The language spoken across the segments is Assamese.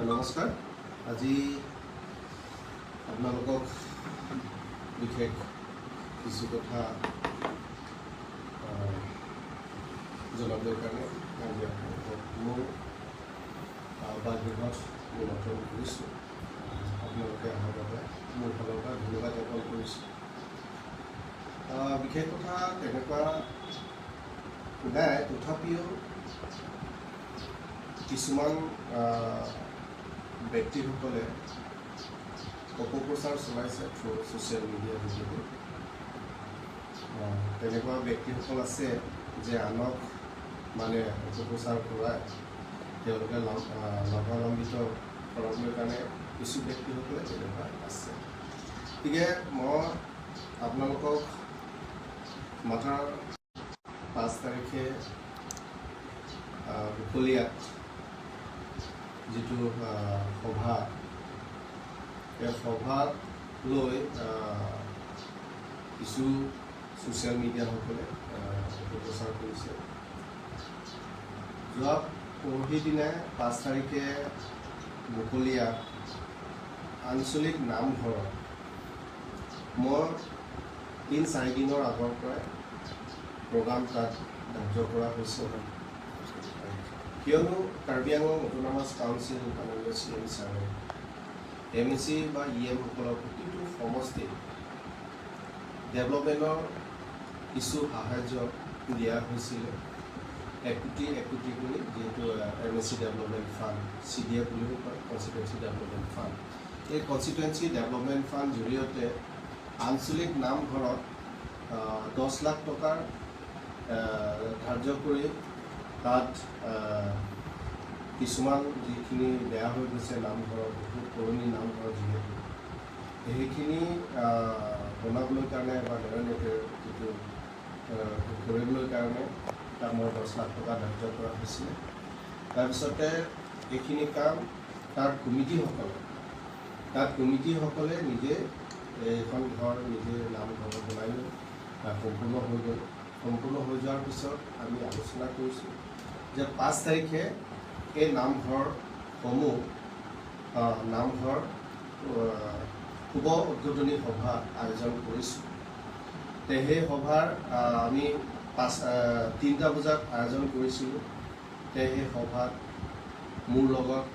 নমস্কাৰ। আজি আপোনালোকক বিশেষ কিছু কথা জনাবৰ কাৰণে আজি আপোনালোকক মোৰ বাসগৃহত নিমন্ত্ৰণ কৰিছোঁ। আপোনালোকে অহাৰ বাবে মোৰ ফালৰ পৰা ধন্যবাদ জ্ঞাপন কৰিছোঁ। বিশেষ কথা তেনেকুৱা নাই, তথাপিও কিছুমান ব্যক্তিসকলে অপপ্ৰচাৰ চলাইছে থ্ৰু ছ'চিয়েল মিডিয়াৰ যোগেদি। তেনেকুৱা ব্যক্তিসকল আছে যে আনক মানে অপপ্ৰচাৰ কৰাই তেওঁলোকে লাভান্বিত কৰাবলৈ কাৰণে কিছু ব্যক্তিসকলে তেনেকুৱা আছে। গতিকে মই আপোনালোকক মাথাৰ 5 তাৰিখে বুকলিয়াত যিটো সভা, এই সভাত লৈ কিছু ছ'চিয়েল মিডিয়াসকলে অপপ্ৰচাৰ কৰিছে। যোৱা পৰহি দিনা 5 তাৰিখে বুকলীয়া আঞ্চলিক নামঘৰত মই 3-4 দিনৰ আগৰ পৰাই প্ৰগ্ৰাম তাত ধাৰ্য কৰা হৈছে। কিয়নো কাৰ্বি আংলং অটোনমাছ কাউন্সিল মাননীয় CM ছাৰে MEC বা EM সকলৰ প্ৰতিটো সমষ্টিত ডেভেলপমেণ্টৰ কিছু সাহায্য দিয়া হৈছিলে। 1 কোটি কৰি, যিহেতু MSC ডেভেলপমেণ্ট ফাণ্ড, CDF বুলিও কয়, কনষ্টিটুৱেঞ্চি ডেভেলপমেণ্ট ফাণ্ড। এই কনষ্টিটুৱেঞ্চি ডেভেলপমেণ্ট ফাণ্ড জৰিয়তে আঞ্চলিক নামঘৰত 10 লাখ টকাৰ ধাৰ্য কৰি তাত কিছুমান যিখিনি বেয়া হৈ গৈছে নামঘৰৰ, বহুত পুৰণি নামঘৰ যিহেতু, সেইখিনি বনাবলৈ কাৰণে বা মেৰামতিৰ যিটো কৰিবলৈ কাৰণে তাত মই 10 লাখ টকা ধাৰ্য কৰা হৈছিলে। তাৰপিছতে এইখিনি কাম তাত কমিটিসকলে নিজে এইখন ঘৰ নিজে নামঘৰ বনাই লৈ সম্পূৰ্ণ হৈ গ'ল। সম্পূৰ্ণ হৈ যোৱাৰ পিছত আমি আলোচনা কৰিছোঁ যে 5 তাৰিখে এই নামঘৰসমূহ নামঘৰ শুভ উদ্বোধনী সভা আয়োজন কৰিছোঁ। সেই সভাৰ আমি 3টা বজাত আয়োজন কৰিছিলোঁ। সেই সভাত মোৰ লগত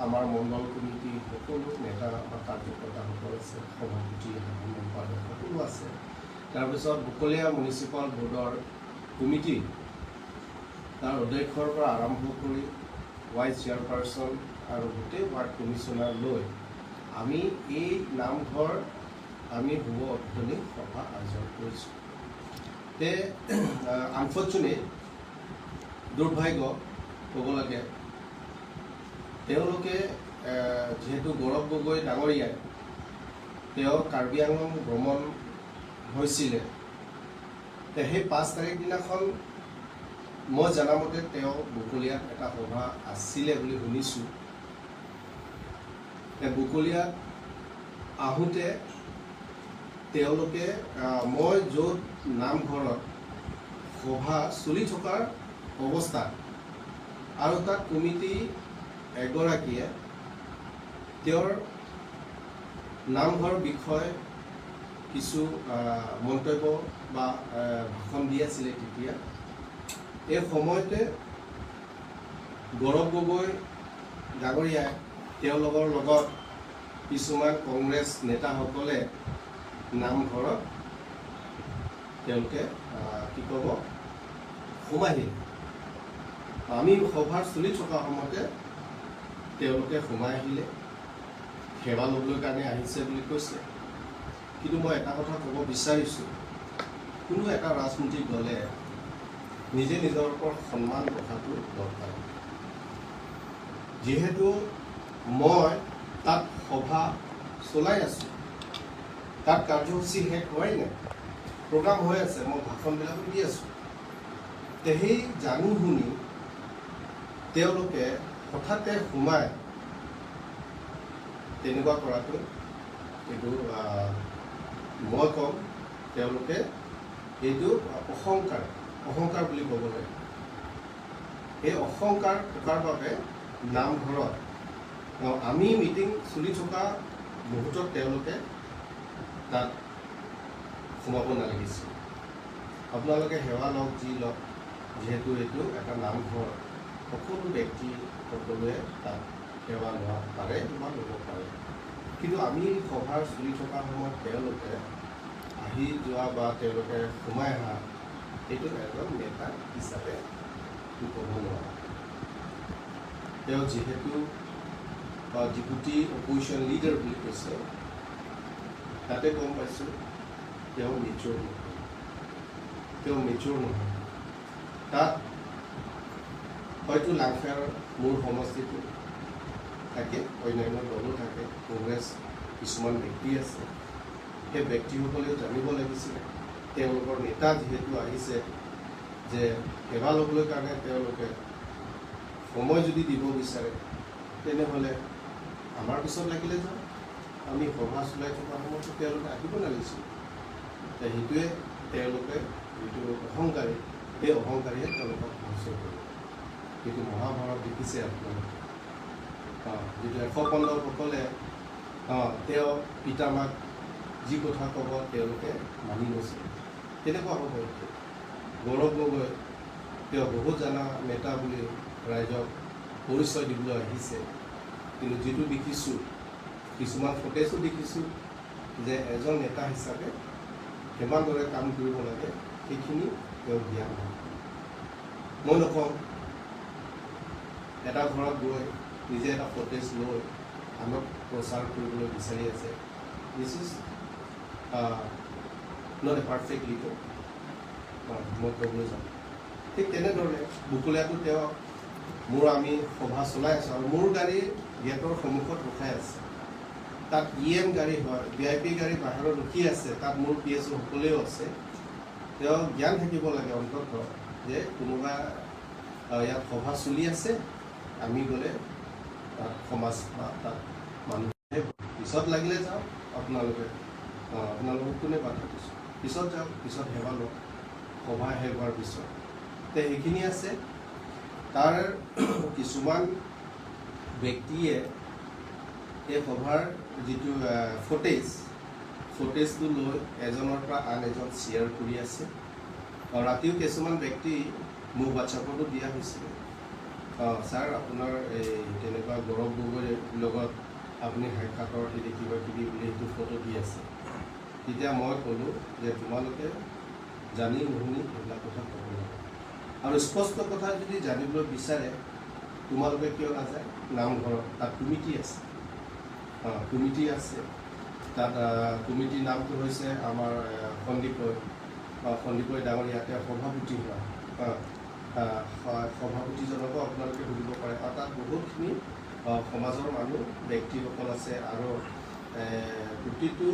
আমাৰ মণ্ডল কমিটি সকলো নেতা বা কাৰ্যকৰ্তাসকল আছে, সভাপতি সম্পাদক সকলো আছে। তাৰপিছত বুকলীয়া মিউনিচিপাল বৰ্ডৰ কমিটি, তাৰ অধ্যক্ষৰ পৰা আৰম্ভ কৰি ভাইচ চেয়াৰপাৰ্চন আৰু গোটেই ৱাৰ্ড কমিশ্যনাৰ লৈ আমি এই নামঘৰ আমি শুভ উদ্বোধনী সভা আয়োজন কৰিছোঁ। আনফৰ্চুনেট দুৰ্ভাগ্য ক'ব লাগে, তেওঁলোকে যিহেতু গৌৰৱ গগৈ ডাঙৰীয়াই তেওঁ কাৰ্বি আংলং ভ্ৰমণ হৈছিলে, সেই 5 তাৰিখ দিনাখন মই জনামতে তেওঁ বুকলীয়াত এটা সভা আছিলে বুলি শুনিছোঁ। বুকলীয়াত আহোঁতে তেওঁলোকে মই য'ত নামঘৰত সভা চলি থকাৰ অৱস্থাত আৰু তাত কমিটি এগৰাকীয়ে তেওঁৰ নামঘৰৰ বিষয়ে কিছু মন্তব্য বা ভাষণ দি আছিলে। তেতিয়া এই সময়তে গৌৰৱ গগৈ ডাঙৰীয়াই তেওঁলোকৰ লগত কিছুমান কংগ্ৰেছ নেতাসকলে নামঘৰত তেওঁলোকে কি ক'ব সোমাইহিল। আমি সভাৰ চলি থকা সময়তে তেওঁলোকে সোমাই আহিলে, সেৱা ল'বলৈ কাৰণে আহিছে বুলি কৈছে। কিন্তু মই এটা কথা ক'ব বিচাৰিছোঁ, কোনো এটা ৰাজনৈতিক দলে নিজে নিজৰ ওপৰত সন্মান ৰখাটো দৰকাৰ। যিহেতু মই তাত সভা চলাই আছোঁ, তাত কাৰ্যসূচী শেষ হোৱাই নাই, প্ৰগ্ৰাম হৈ আছে, মই ভাষণবিলাকো দি আছোঁ। সেই জানি শুনি তেওঁলোকে হঠাতে সোমাই তেনেকুৱা কৰাটো কিন্তু মই কম তেওঁলোকে এইটো অহংকাৰ বুলি ক'ব লাগে। এই অহংকাৰ থকাৰ বাবে নামঘৰত আমি মিটিং চলি থকা মুহূৰ্তত তেওঁলোকে তাত সোমাব নালাগিছিল। আপোনালোকে সেৱা লওক যি লওক, যিহেতু এইটো এটা নামঘৰ, সকলো ব্যক্তি সকলোৱে তাত সেৱা লোৱা পাৰে বা ল'ব পাৰে। কিন্তু আমি সভাৰ চলি থকা সময়ত তেওঁলোকে আহি যোৱা বা তেওঁলোকে সোমাই অহা এইটো এজন নেতা হিচাপে ক'ব নোৱাৰে। তেওঁ যিহেতু ডেপুটি অপজিশ্যন লিডাৰ বুলি কৈছে, তাতে গম পাইছোঁ তেওঁ মেচিয়ৰ নহয়। তাত হয়তো লাংখাৰ মূল সমষ্টিটো থাকে, অন্যান্য দলো থাকে, কংগ্ৰেছ কিছুমান ব্যক্তি আছে। সেই ব্যক্তিসকলেও জানিব লাগিছিলে তেওঁলোকৰ নেতা যিহেতু আহিছে, যে সেৱা ল'বলৈ কাৰণে তেওঁলোকে সময় যদি দিব বিচাৰে তেনেহ'লে আমাৰ পিছত লাগিলে যাওঁ, আমি সভা চলাই থকা সময়তো তেওঁলোকে আহিব নালাগিছিল। সেইটোৱে তেওঁলোকে যিটো অহংকাৰী, সেই অহংকাৰীয়ে তেওঁলোকক ধ্বংস কৰিব। কিন্তু মহাভাৰত দেখিছে আপোনালোকে, যিটো ১৫সকলে তেওঁ পিতামাক যি কথা ক'ব তেওঁলোকে মানি লৈছিল। তেনেকুৱা হ'ব এতিয়া গৌৰৱ গগৈ তেওঁ বহুত জনা নেতা বুলি ৰাইজক পৰিচয় দিবলৈ আহিছে। কিন্তু যিটো দেখিছোঁ, কিছুমান ফুটেজো দেখিছোঁ যে এজন নেতা হিচাপে কিমান দৰে কাম কৰিব লাগে সেইখিনি তেওঁ জ্ঞান হয়। মই নকওঁ এটা ঘৰত গৈ নিজে এটা ফুটেজ লৈ আনক প্ৰচাৰ কৰিবলৈ বিচাৰি আছে। This is not a perfect leader, মই ক'বলৈ যাওঁ। ঠিক তেনেধৰণে বুকুলীয়াটো তেওঁ আমি সভা চলাই আছোঁ আৰু মোৰ গাড়ী গেটৰ সন্মুখত ৰখাই আছে। তাত EM গাড়ী হয়, VIP গাড়ী বাহিৰত ৰখি আছে, তাত মোৰ PSO সকলেও আছে। তেওঁ জ্ঞান থাকিব লাগে অন্তত যে কোনোবা ইয়াত সভা চলি আছে, আমি গ'লে তাত সমাজ বা তাত মানুহে পিছত লাগিলে যাওক, আপোনালোকক কোনে বাধা দিছোঁ, পিছত যাওক, পিছত সেৱা লওক, সভা শেষ হোৱাৰ পিছত। সেইখিনি আছে। তাৰ কিছুমান ব্যক্তিয়ে এই সভাৰ যিটো ফুটেজটো লৈ এজনৰ পৰা আন এজন শ্বেয়াৰ কৰি আছে। ৰাতিও কিছুমান ব্যক্তি মোক হোৱাটছআপতো দিয়া হৈছিলে, ছাৰ আপোনাৰ এই তেনেকুৱা গৌৰৱ গগৈৰ লগত আপুনি সাক্ষাতৰ সেই কিবা কিবি বুলি সেইটো ফটো দি আছে। তেতিয়া মই ক'লোঁ যে তোমালোকে জানি নুশুনি এইবিলাক কথা ক'ব লাগে, আৰু স্পষ্ট কথা যদি জানিবলৈ বিচাৰে তোমালোকে কিয় নাযায় নামঘৰত, তাত কমিটি আছে। তাত কমিটিৰ নামটো হৈছে আমাৰ সন্দীপৈ ডাঙৰীয়া, তেওঁ সভাপতি হয়। সভাপতিজনকো আপোনালোকে সুধিব পাৰে। আৰু তাত বহুতখিনি সমাজৰ মানুহ ব্যক্তিসকল আছে, আৰু প্ৰতিটো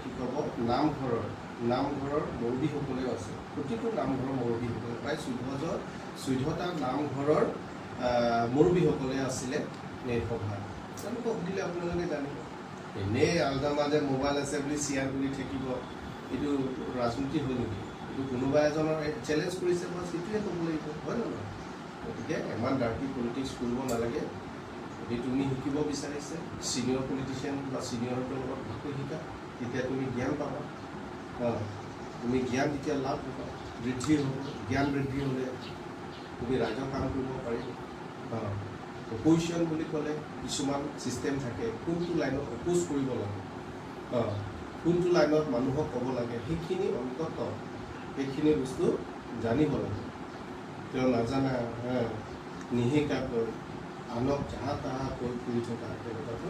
কি ক'ব নামঘৰৰ মুৰব্বীসকলেও আছে। প্ৰতিটো নামঘৰৰ মুৰব্বীসকলে প্ৰায় 14টা নামঘৰৰ মুৰব্বীসকলে আছিলে এই সভা। তেওঁলোকক সুধিলে আপোনালোকে জানিব। এনেই আল্টা মাজে মোবাইল আছে বুলি শ্বেয়াৰ কৰি থাকিব, এইটো ৰাজনীতি হ'ল নেকি? এইটো কোনোবা এজনৰ চেলেঞ্জ কৰিছে, বা সেইটোৱে ক'ব লাগিব, হয় নে নহয়? গতিকে ইমান ডাৰ্টি পলিটিক্স কৰিব নালাগে। যদি তুমি শিকিব বিচাৰিছে ছিনিয়ৰ পলিটিচিয়ান বা ছিনিয়ৰহঁতৰ লগত ভালকৈ শিকা, তেতিয়া তুমি জ্ঞান পাবা। তুমি জ্ঞান যেতিয়া লাভ হ'বা, বৃদ্ধি হ'ব, জ্ঞান বৃদ্ধি হ'লে তুমি ৰাইজৰ কাম কৰিব পাৰিবা। অপজিশ্যন বুলি ক'লে কিছুমান ছিষ্টেম থাকে, কোনটো লাইনত অপ'জ কৰিব লাগে, কোনটো লাইনত মানুহক ক'ব লাগে, সেইখিনি অন্তত সেইখিনি বস্তু জানিব লাগে। তেওঁ নাজানা নিশিকাকৈ আনক যাহা তাহা কৈ ফুৰি থকা তেনেকুৱাটো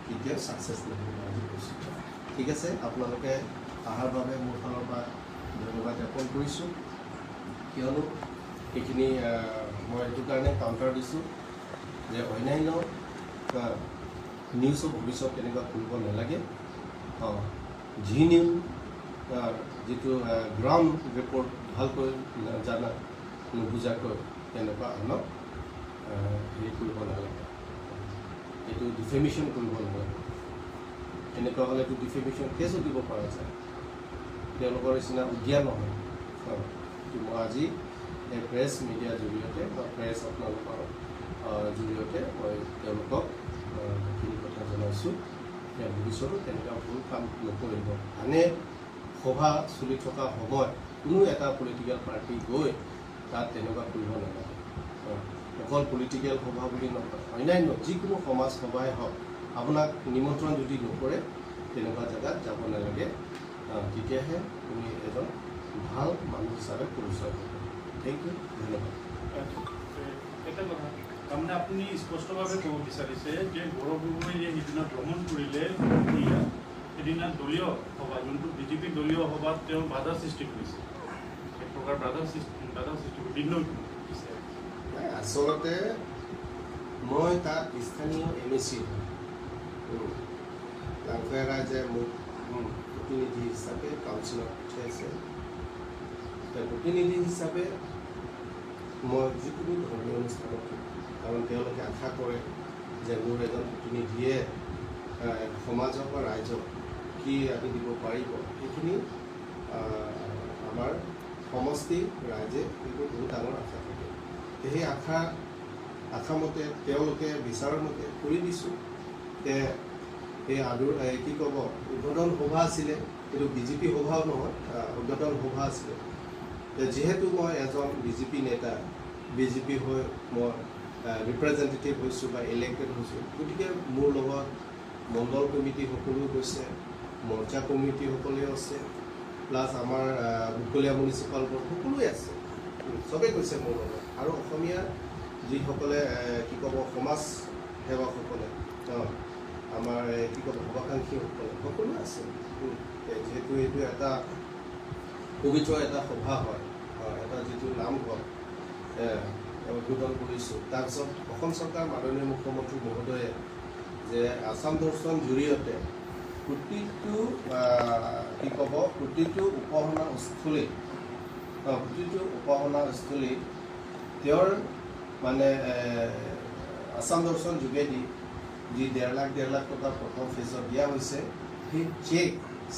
কেতিয়াও ছাকচেছ নহয়। আজি কৈছোঁ। ঠিক আছে, আপোনালোকে অহাৰ বাবে মোৰ ফালৰ পৰা ধন্যবাদ জ্ঞাপন কৰিছোঁ। কিয়নো সেইখিনি মই এইটো কাৰণে কাউণ্টাৰ দিছোঁ যে অন্যান্য নিউজো ভৱিষ্যত তেনেকুৱা কৰিব নালাগে। জি নিউজ যিটো গ্ৰাউণ্ড ৰিপৰ্ট ভালকৈ জানা নুবুজাকৈ তেনেকুৱা আনক হেৰি কৰিব নালাগে, এইটো ডিফেমেশ্যন কৰিব নালাগে। এনেকুৱা হ'লেতো ডিফেমেশ্যন কেছো দিব পৰা যায়, তেওঁলোকৰ নিচিনা উজ্ঞান নহয়। মই আজি এই প্ৰেছ মিডিয়াৰ জৰিয়তে বা প্ৰেছ আপোনালোকৰ জৰিয়তে মই তেওঁলোকক সেইখিনি কথা জনাইছোঁ যে ভৱিষ্যতে তেনেকুৱা ভুল কাম নকৰিব। আনে সভা চলি থকা সময়ত কোনো এটা পলিটিকেল পাৰ্টি গৈ তাত তেনেকুৱা কৰিব নালাগে। অকল পলিটিকেল সভা বুলি নহয়, অন্যান্য যিকোনো সমাজ সভাই হওক আপোনাক নিমন্ত্ৰণ যদি নকৰে তেনেকুৱা জেগাত যাব নালাগে। তেতিয়াহে তুমি এজন ভাল মানুহ হিচাপে পৰিচয় হ'ব। থেংক ইউ, ধন্যবাদ। এটা কথা তাৰমানে আপুনি স্পষ্টভাৱে ক'ব বিচাৰিছে যে গৌৰৱ গগৈয়ে সিদিনা ভ্ৰমণ কৰিলে সেইদিনা দলীয় সভা যোনটো বিজেপি দলীয় সভাত তেওঁ বাধা সৃষ্টি কৰিছে, এক প্ৰকাৰ বাধা সৃষ্টি বিঘ্ন দিছে। আচলতে মই তাত স্থানীয় MEC লাংখুৱা ৰাইজে মোক প্ৰতিনিধি হিচাপে কাউন্সিলত পঠিয়াইছে। প্ৰতিনিধি হিচাপে মই যিকোনো ধৰ্মীয় অনুষ্ঠানত, কাৰণ তেওঁলোকে আশা কৰে যে মোৰ এজন প্ৰতিনিধিয়ে সমাজক বা ৰাইজক কি আনি দিব পাৰিব, সেইখিনি আমাৰ সমষ্টি ৰাইজে সেইটো বহুত ডাঙৰ আশা থাকে। সেই আশামতে তেওঁলোকে বিচৰাৰ মতে কৰি দিছোঁ। এই কি ক'ব উদ্বোধন সভা আছিলে, কিন্তু বিজেপি সভাও নহয়, উদ্বোধন সভা আছিলে। যিহেতু মই এজন বিজেপি নেতা, বিজেপি হৈ মই ৰিপ্ৰেজেণ্টেটিভ হৈছোঁ বা ইলেক্টেড হৈছোঁ, গতিকে মোৰ লগত মণ্ডল কমিটি সকলো গৈছে, মৰ্চা কমিটিসকলেও আছে, প্লাছ আমাৰ বুকলীয়া মিউনিচিপাল বৰ্ড সকলোৱে আছে, চবেই গৈছে মোৰ লগত। আৰু অসমীয়া যিসকলে কি ক'ব সমাজ সেৱকসকলে, আমাৰ কি ক'ব সভাকাংক্ষীসকলে সকলো আছে। যিহেতু এইটো এটা পবিত্ৰ এটা সভা হয়, এটা যিটো নামঘৰ উদ্বোধন কৰিছোঁ। তাৰপিছত অসম চৰকাৰ মাননীয় মুখ্যমন্ত্ৰী মহোদয়ে যে আসাম দৰ্শন জৰিয়তে প্ৰতিটো উপাসনা স্থলী তেওঁৰ মানে আসাম দৰ্শন যোগেদি যি 1.5 লাখ টকা প্ৰথম ফেজত দিয়া হৈছে, সেই চেক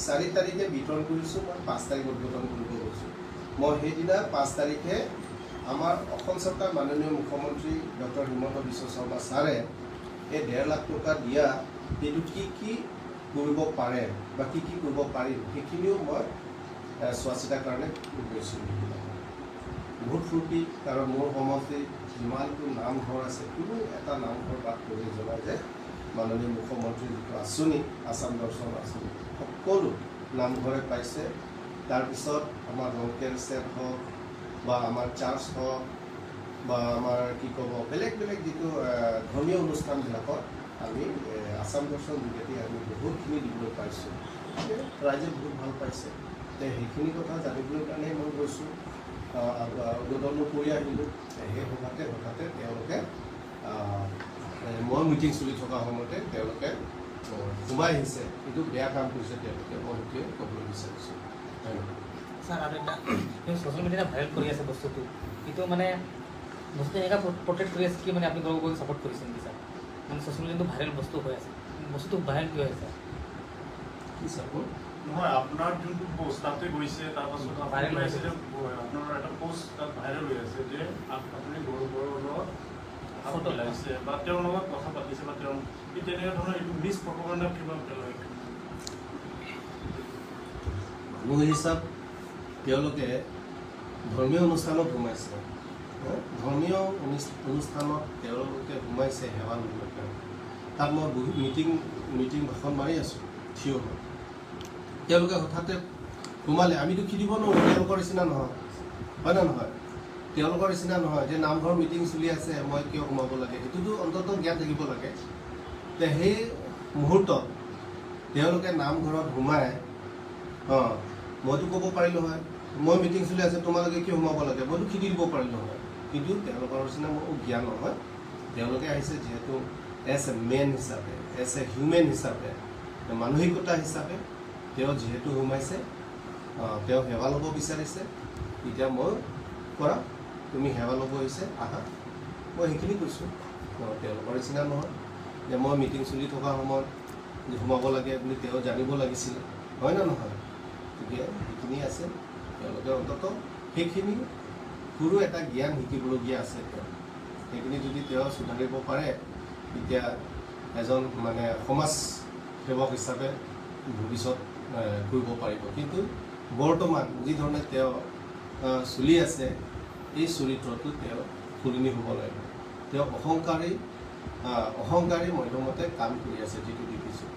4 তাৰিখে বিতৰণ কৰিছোঁ। মই 5 তাৰিখ উদ্বোধন কৰিব গৈছোঁ। মই সেইদিনা 5 তাৰিখে আমাৰ অসম চৰকাৰ মাননীয় মুখ্যমন্ত্ৰী ডক্টৰ হিমন্ত বিশ্ব শৰ্মা ছাৰে এই 1.5 লাখ টকা দিয়া সেইটো কি কৰিব পাৰে বা কি কৰিব পাৰিম সেইখিনিও মই চোৱা চিতাৰ কাৰণে গৈছিলোঁ। বহুত ফূৰ্তি, কাৰণ মোৰ সমষ্টিত যিমানটো নামঘৰ আছে কোনো এটা নামঘৰ বাদ কৰি জনাই যে মাননীয় মুখ্যমন্ত্ৰীৰ যিটো আঁচনি আসাম দৰ্শন আঁচনি সকলো নামঘৰে পাইছে। তাৰপিছত আমাৰ লংকেল ছেট হওক বা আমাৰ চাৰ্চ হওক বা আমাৰ কি ক'ব বেলেগ যিটো ধৰ্মীয় অনুষ্ঠানবিলাকত আমি আসাম দৰ্শন যোগেদি আমি বহুতখিনি দিবলৈ পাইছোঁ। ৰাইজে বহুত ভাল পাইছে। সেইখিনি কথা জানিবলৈ কাৰণে মই গৈছোঁ, উদ্বোধনো কৰি আহিলোঁ। সেই সভাতে হঠাতে তেওঁলোকে মই মিটিং চলি থকা সময়তে তেওঁলোকে সোমাই আহিছে। এইটো বেয়া কাম কৰিছে তেওঁলোকে, মই সেইটোৱে ক'বলৈ বিচাৰিছোঁ। ধন্যবাদ। ছাৰ আৰু এটা ছ'চিয়েল মিডিয়াত ভাইৰেল কৰি আছে বস্তুটো, কিন্তু মানে বস্তুটো এনেকুৱা প্ৰটেক্ট কৰি আছে কি মানে আপুনি গৌৰৱ গগৈক ছাপোৰ্ট কৰিছে নেকি ছাৰ? মানে ছ'চিয়েল মিডিয়াটো ভাইৰেল বস্তু হৈ আছে, বস্তুটো ভাইৰেল কি হৈ আছে? কি ছাপোৰ্ট নহয়, আপোনাৰ যোনটো পোষ্ট তাতে গৈছে, তাৰপাছত ভাইৰেল হৈ আছে যে আপোনাৰ এটা পোষ্ট তাত ভাইৰেল হৈ আছে যে আপুনি গৌৰৱৰ লগত ফটো লাগিছে বা তেওঁৰ লগত কথা পাতিছে বা তেওঁ তেনেকুৱা ধৰণৰ এইটো মিছ প্ৰপাগাণ্ডা কিবা মানুহ হিচাপ তেওঁলোকে ধৰ্মীয় অনুষ্ঠানত সোমাইছে, ধৰ্মীয় অনুষ্ঠানত তেওঁলোকে সোমাইছে সেৱা ল'বলৈ। তাত মই বহুত মিটিং ভাষণ মাৰি আছোঁ, থিয় হৈ। তেওঁলোকে হঠাতে সোমালে, আমিতো খেদিব নোৱাৰোঁ, তেওঁলোকৰ নিচিনা নহয়, হয় নে নহয়? তেওঁলোকৰ নিচিনা নহয় যে নামঘৰ মিটিং চলি আছে মই কিয় সোমাব লাগে, সেইটোতো অন্ততঃ জ্ঞান থাকিব লাগে। সেই মুহূৰ্তত তেওঁলোকে নামঘৰত সোমাই মইতো ক'ব পাৰিলোঁ হয়, মই মিটিং চলি আছে তোমালোকে কিয় সোমাব লাগে, মইতো খেদি দিব পাৰিলোঁ হয়। কিন্তু তেওঁলোকৰ নিচিনা মোৰ জ্ঞান নহয়। তেওঁলোকে আহিছে যিহেতু এজ এ মেন হিচাপে, এজ এ হিউমেন হিচাপে, মানসিকতা হিচাপে তেওঁ যিহেতু সোমাইছে, তেওঁ সেৱা ল'ব বিচাৰিছে। এতিয়া মই কৰা তুমি সেৱা ল'ব হৈছে আহা, মই সেইখিনি কৈছোঁ। তেওঁলোকৰ নিচিনা নহয় যে মই মিটিং চলি থকা সময়ত সোমাব লাগে বুলি তেওঁ জানিব লাগিছিল, হয় নে নহয়? গতিকে সেইখিনি আছে, তেওঁলোকে অন্ততঃ সেইখিনি সৰু এটা জ্ঞান শিকিবলগীয়া আছে। সেইখিনি যদি তেওঁ শুধাৰিব পাৰে তেতিয়া এজন মানে সমাজ সেৱক হিচাপে ভৱিষ্যত কৰিব পাৰিব। কিন্তু বৰ্তমান যি ধৰণে তেওঁ চলি আছে এই চৰিত্ৰটো তেওঁ সলনি হ'ব লাগিব। তেওঁ অহংকাৰী মধ্যমতে কাম কৰি আছে যিটো দেখিছোঁ।